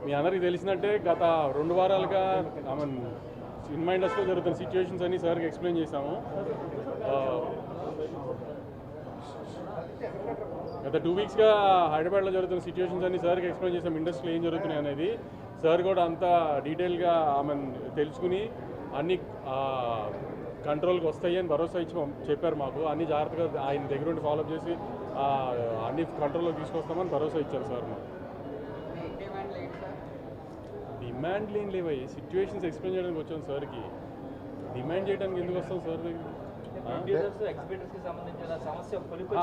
మీ అందరికీ తెలిసినట్టే గత 2 వారాలుగా సినిమా ఇండస్ట్రీలో జరుగుతున్న సిచ్యువేషన్స్ అన్ని సార్కి ఎక్స్ప్లెయిన్ చేశాము. గత 2 వీక్స్గా హైదరాబాద్లో జరుగుతున్న సిచ్యువేషన్స్ అన్ని సార్కి ఎక్స్ప్లెయిన్ చేసాం. ఇండస్ట్రీలో ఏం జరుగుతున్నాయి అనేది సార్ కూడా అంతా డీటెయిల్గా తెలుసుకుని అన్ని కంట్రోల్కి వస్తాయి అని భరోసా ఇచ్చి చెప్పారు మాకు. అన్ని జాగ్రత్తగా ఆయన దగ్గర ఉండి ఫాలోఅప్ చేసి అన్ని కంట్రోల్లోకి తీసుకొస్తామని భరోసా ఇచ్చారు సార్ మాకు. డిమాండ్లు ఏం లేవయ్యి, సిచ్యువేషన్స్ ఎక్స్ప్లెయిన్ చేయడానికి వచ్చాం సార్కి. డిమాండ్ చేయడానికి ఎందుకు వస్తాం సార్ దగ్గర?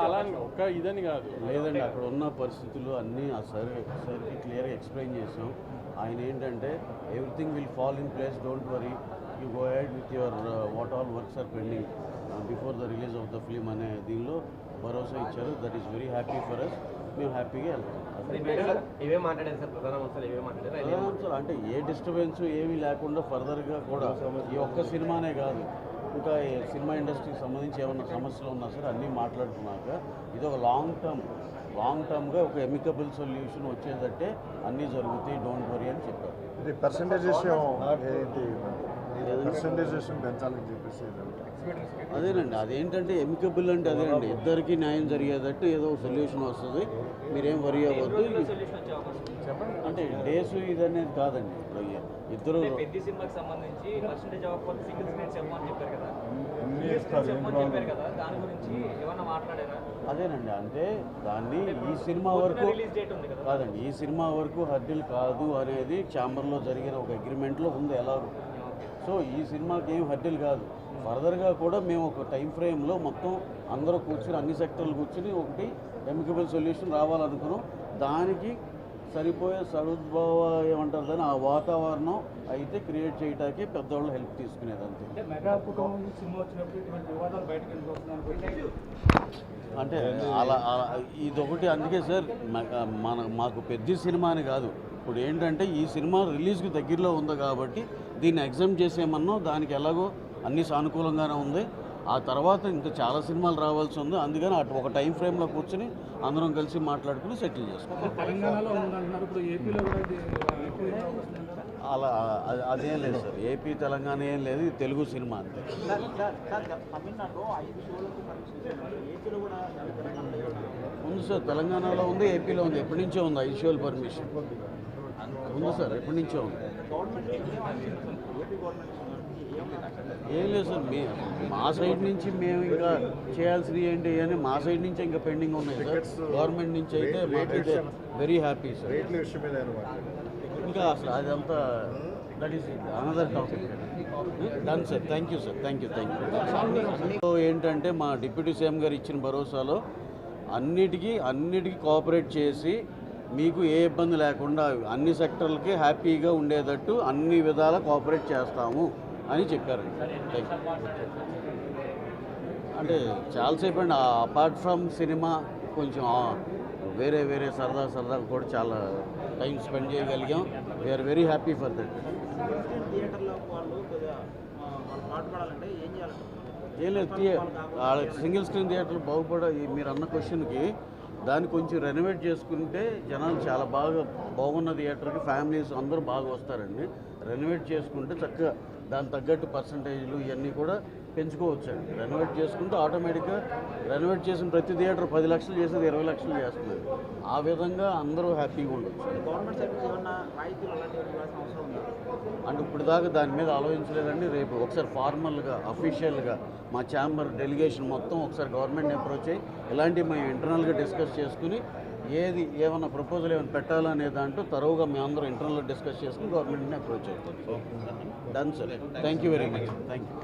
అలా ఒక్క ఇదని కాదు లేదండి, అక్కడ ఉన్న పరిస్థితులు అన్నీ ఆ సార్కి క్లియర్గా ఎక్స్ప్లెయిన్ చేసాం. ఆయన ఏంటంటే everything will fall in place, don't worry, you go ahead with your what all works are pending before the release of the film అనే దీనిలో భరోసా ఇచ్చారు. That is very happy for us. మేము హ్యాపీగా వెళ్తాం. ప్రధానాంశాలు అంటే ఏ డిస్టర్బెన్స్ ఏమీ లేకుండా ఫర్దర్గా కూడా ఈ ఒక్క సినిమానే కాదు, ఇంకా సినిమా ఇండస్ట్రీకి సంబంధించి ఏమైనా సమస్యలు ఉన్నా సరే అన్నీ మాట్లాడుకున్నాక ఇది ఒక లాంగ్ టర్మ్గా ఒక ఎమికబుల్ సొల్యూషన్ వచ్చేటట్టే అన్నీ జరుగుతాయి, డోంట్ వరీ అని చెప్పారు. ఇది పర్సంటేజ్ పెంచాలని చెప్పేసి అదేనండి, అదేంటంటే ఎమికబుల్ అంటే అదేనండి, ఇద్దరికి న్యాయం జరిగేటట్టు ఏదో సొల్యూషన్ వస్తుంది, మీరేం వరీ అవ్వద్దు. అంటే డేస్ ఇది అనేది కాదండి, ఇద్దరు అదేనండి. అంటే దాన్ని ఈ సినిమా వరకు కాదండి, ఈ సినిమా వరకు హర్డిల్ కాదు అనేది ఛాంబర్లో జరిగిన ఒక అగ్రిమెంట్లో ఉంది ఎలాగో. సో ఈ సినిమాకి ఏం హర్డిల్ కాదు. ఫర్దర్గా కూడా మేము ఒక టైం ఫ్రేమ్లో మొత్తం అందరూ కూర్చుని అన్ని సెక్టర్లు కూర్చుని ఒకటి ఎమికబుల్ సొల్యూషన్ రావాలనుకున్నాం. దానికి సరిపోయే సదుద్భావ ఏమంటారు దాన్ని, ఆ వాతావరణం అయితే క్రియేట్ చేయడానికి పెద్దవాళ్ళు హెల్ప్ తీసుకునేది అంతే. అంటే అలా ఇదొకటి. అందుకే సార్ మాకు పెద్ద సినిమా అని కాదు, ఇప్పుడు ఏంటంటే ఈ సినిమా రిలీజ్కి దగ్గరలో ఉంది కాబట్టి దీన్ని ఎగ్జామ్ చేసేమన్నాం. దానికి ఎలాగో అన్నీ సానుకూలంగానే ఉంది. ఆ తర్వాత ఇంకా చాలా సినిమాలు రావాల్సి ఉంది. అందుకని ఒక టైం ఫ్రేమ్లో కూర్చొని అందరం కలిసి మాట్లాడుకుని సెటిల్ చేసుకుంటాం. అలా అదేం లేదు సార్, ఏపీ తెలంగాణ ఏం లేదు, ఇది తెలుగు సినిమా అంతే. ఉంది సార్, తెలంగాణలో ఉంది, ఏపీలో ఉంది, ఎప్పటి నుంచో ఉంది 5 షోల పర్మిషన్ ఉంది సార్, ఎప్పటి నుంచో ఉంది. ఏం లేదు సార్, మా సైడ్ నుంచి మేము ఇంకా చేయాల్సినవి ఏంటి అని మా సైడ్ నుంచి ఇంకా పెండింగ్ ఉన్నాయి సార్. గవర్నమెంట్ నుంచి అయితే మాకైతే వెరీ హ్యాపీ సార్. ఇంకా అసలు అదంతా that is another topic. Done sir, thank you sir, thank you. ఏంటంటే మా డిప్యూటీ సీఎం గారు ఇచ్చిన భరోసాలో అన్నిటికీ కోఆపరేట్ చేసి మీకు ఏ ఇబ్బంది లేకుండా అన్ని సెక్టర్లకి హ్యాపీగా ఉండేటట్టు అన్ని విధాలా కోఆపరేట్ చేస్తాము అని చెప్పారండి. Thank you. అంటే చాలాసేపు అండి, అపార్ట్ ఫ్రమ్ సినిమా కొంచెం వేరే సరదా కూడా చాలా టైం స్పెండ్ చేయగలిగాం. We're very happy for that. ఏం లేదు, సింగిల్ స్క్రీన్ థియేటర్లు మీరు అన్న క్వశ్చన్కి దాన్ని కొంచెం రెనోవేట్ చేసుకుంటే జనాలు చాలా బాగున్న థియేటర్కి ఫ్యామిలీస్ అందరూ బాగా వస్తారండి. రెనోవేట్ చేసుకుంటే చక్కగా దానికి తగ్గట్టు పర్సంటేజ్లు ఇవన్నీ కూడా పెంచుకోవచ్చండి. రెనోవేట్ చేసుకుంటే ఆటోమేటిక్గా రెనోవేట్ చేసిన ప్రతి థియేటర్ 10 లక్షలు చేసేది 20 లక్షలు చేస్తున్నారు. ఆ విధంగా అందరూ హ్యాపీగా ఉండొచ్చు. అంటే ఇప్పుడు దాకా దాని మీద ఆలోచించలేదండి. రేపు ఒకసారి ఫార్మల్గా అఫీషియల్గా మా ఛాంబర్ డెలిగేషన్ మొత్తం ఒకసారి గవర్నమెంట్ని అప్రోచ్ అయ్యి ఇలాంటివి మేము ఇంటర్నల్గా డిస్కస్ చేసుకుని ఏమన్నా ప్రపోజల్ ఏమైనా పెట్టాలనే దాంట్లో తరువుగా మేమందరం ఇంటర్నల్గా డిస్కస్ చేసుకుని గవర్నమెంట్ని అప్రోచ్ అవుతాం. Done sir, thank you very much. Thank you.